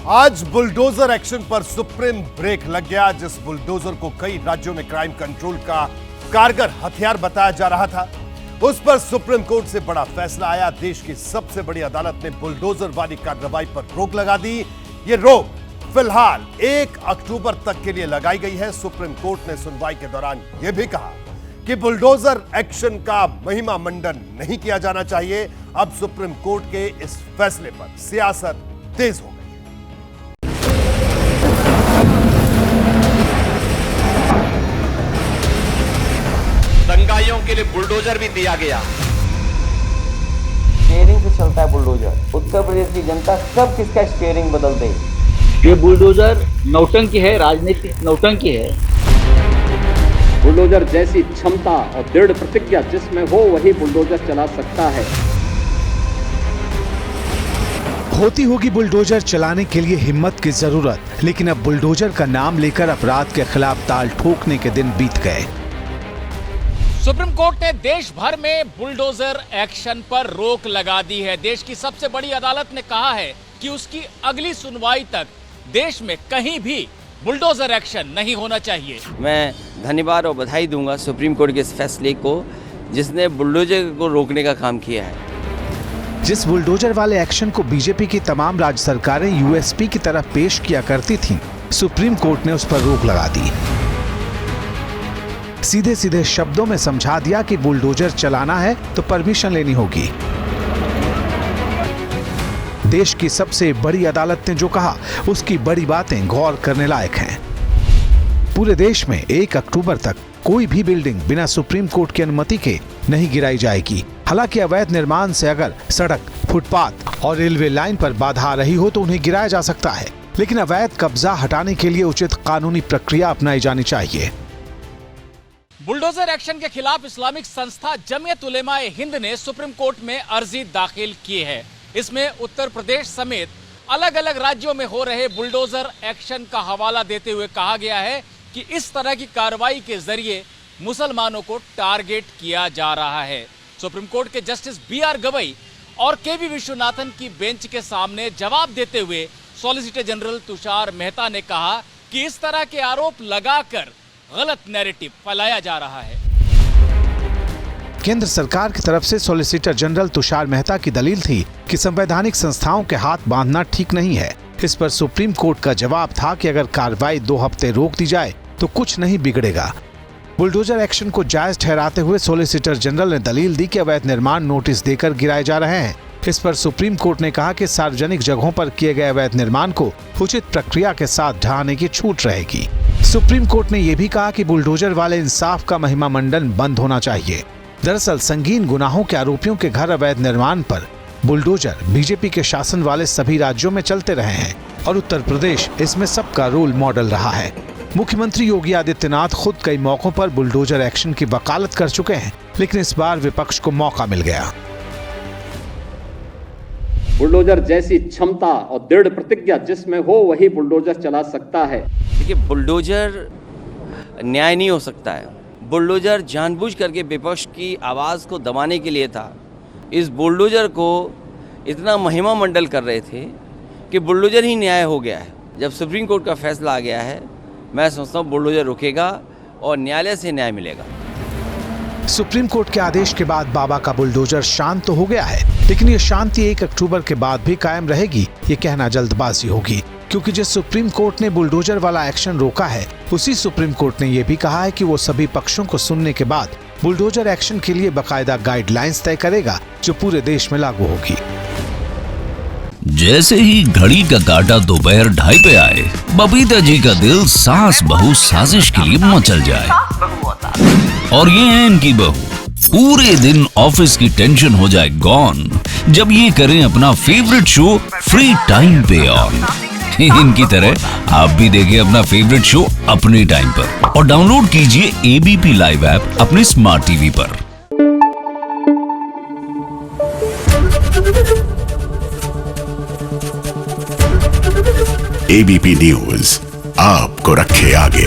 आज bulldozer action पर supreme break लग गया। जिस बुलडोजर को कई राज्यों में क्राइम कंट्रोल का कारगर हथियार बताया जा रहा था, उस पर सुप्रीम कोर्ट से बड़ा फैसला आया। देश की सबसे बड़ी अदालत ने बुलडोजर वाली कार्रवाई पर रोक लगा दी। ये रोक फिलहाल 1 अक्टूबर तक के लिए लगाई गई है। सुप्रीम कोर्ट ने सुनवाई के दौरान यह भी कहा कि बुलडोजर एक्शन का महिमा मंडन नहीं किया जाना चाहिए। अब सुप्रीम कोर्ट के इस फैसले पर सियासत तेज हो गई। दंगाइयों के लिए बुलडोजर भी दिया गया। स्टीयरिंग से चलता है बुलडोजर। उत्तर प्रदेश की जनता सब किसका स्टीयरिंग बदल दे। ये बुलडोजर नौटंकी है, राजनीतिक नौटंकी है। बुलडोजर जैसी क्षमता और दृढ़ प्रतिज्ञा जिसमें हो वही बुलडोजर चला सकता है। होती होगी बुलडोजर चलाने के लिए हिम्मत की जरूरत, लेकिन अब बुलडोजर का नाम लेकर अपराध के खिलाफ ताल ठोकने के दिन बीत गए। सुप्रीम कोर्ट ने देश भर में बुलडोजर एक्शन पर रोक लगा दी है। देश की सबसे बड़ी अदालत ने कहा है कि उसकी अगली सुनवाई तक देश में कहीं भी बुलडोजर एक्शन नहीं होना चाहिए। मैं धन्यवाद और बधाई दूंगा सुप्रीम कोर्ट के इस फैसले को, जिसने बुलडोजर को रोकने का काम किया है। जिस बुलडोजर वाले एक्शन को बीजेपी की तमाम राज्य सरकारें यूएसपी की तरफ पेश किया करती थीं, सुप्रीम कोर्ट ने उस पर रोक लगा दी। सीधे सीधे शब्दों में समझा दिया कि बुलडोजर चलाना है तो परमिशन लेनी होगी। देश की सबसे बड़ी अदालत ने जो कहा, उसकी बड़ी बातें गौर करने लायक हैं। पूरे देश में 1 अक्टूबर तक कोई भी बिल्डिंग बिना सुप्रीम कोर्ट की अनुमति के नहीं गिराई जाएगी। हालांकि अवैध निर्माण से अगर सड़क, फुटपाथ और रेलवे लाइन पर बाधा आ रही हो तो उन्हें गिराया जा सकता है, लेकिन अवैध कब्जा हटाने के लिए उचित कानूनी प्रक्रिया अपनाई जानी चाहिए। बुलडोजर एक्शन के खिलाफ इस्लामिक संस्था जमीयत उलेमाए हिंद ने सुप्रीम कोर्ट में अर्जी दाखिल की है। इसमें उत्तर प्रदेश समेत अलग अलग राज्यों में हो रहे बुलडोजर एक्शन का हवाला देते हुए कहा गया है कि इस तरह की कार्रवाई के जरिए मुसलमानों को टारगेट किया जा रहा है। सुप्रीम कोर्ट के जस्टिस BR गवई और KV विश्वनाथन की बेंच के सामने जवाब देते हुए सॉलिसिटर जनरल तुषार मेहता ने कहा कि इस तरह के आरोप लगाकर गलत नैरेटिव फैलाया जा रहा है। केंद्र सरकार की तरफ से सॉलिसिटर जनरल तुषार मेहता की दलील थी कि संवैधानिक संस्थाओं के हाथ बांधना ठीक नहीं है। इस पर सुप्रीम कोर्ट का जवाब था कि अगर कार्रवाई 2 हफ्ते रोक दी जाए तो कुछ नहीं बिगड़ेगा। बुलडोजर एक्शन को जायज ठहराते हुए सॉलिसिटर जनरल ने दलील दी कि अवैध निर्माण नोटिस देकर गिराए जा रहे हैं। इस पर सुप्रीम कोर्ट ने कहा कि सार्वजनिक जगहों पर किए गए अवैध निर्माण को उचित प्रक्रिया के साथ ढहाने की छूट रहेगी। सुप्रीम कोर्ट ने यह भी कहा कि बुलडोजर वाले इंसाफ का महिमा मंडन बंद होना चाहिए। दरअसल संगीन गुनाहों के आरोपियों के घर अवैध निर्माण पर बुलडोजर बीजेपी के शासन वाले सभी राज्यों में चलते रहे हैं और उत्तर प्रदेश इसमें सबका रोल मॉडल रहा है। मुख्यमंत्री योगी आदित्यनाथ खुद कई मौकों पर बुलडोजर एक्शन की वकालत कर चुके हैं, लेकिन इस बार विपक्ष को मौका मिल गया। बुलडोजर जैसी क्षमता और दृढ़ प्रतिज्ञा जिसमें हो वही बुलडोजर चला सकता है। देखिए, बुलडोजर न्याय नहीं हो सकता है। बुलडोजर जानबूझ करके विपक्ष की आवाज़ को दबाने के लिए था। इस बुलडोजर को इतना महिमा मंडल कर रहे थे कि बुलडोजर ही न्याय हो गया है। जब सुप्रीम कोर्ट का फैसला आ गया है, मैं समझता हूँ बुलडोजर रुकेगा और न्यायालय से न्याय मिलेगा। सुप्रीम कोर्ट के आदेश के बाद बाबा का बुलडोजर शांत तो हो गया है, लेकिन ये शांति 1 अक्टूबर के बाद भी कायम रहेगी, ये कहना जल्दबाजी होगी। क्योंकि जिस सुप्रीम कोर्ट ने बुलडोजर वाला एक्शन रोका है, उसी सुप्रीम कोर्ट ने यह भी कहा है कि वो सभी पक्षों को सुनने के बाद बुलडोजर एक्शन के लिए बाकायदा गाइडलाइंस तय करेगा, जो पूरे देश में लागू होगी। जैसे ही घड़ी का काटा दोपहर 2:30 पे आए, बबीता जी का दिल सास बहू साजिश के लिए मचल जाए। और ये है इनकी बहू, पूरे दिन ऑफिस की टेंशन हो जाए गॉन जब ये करें अपना फेवरेट शो फ्री टाइम पे ऑन। इनकी तरह आप भी देखिए अपना फेवरेट शो अपने टाइम पर और डाउनलोड कीजिए ABP लाइव ऐप अपने स्मार्ट टीवी पर। ABP न्यूज आपको रखे आगे।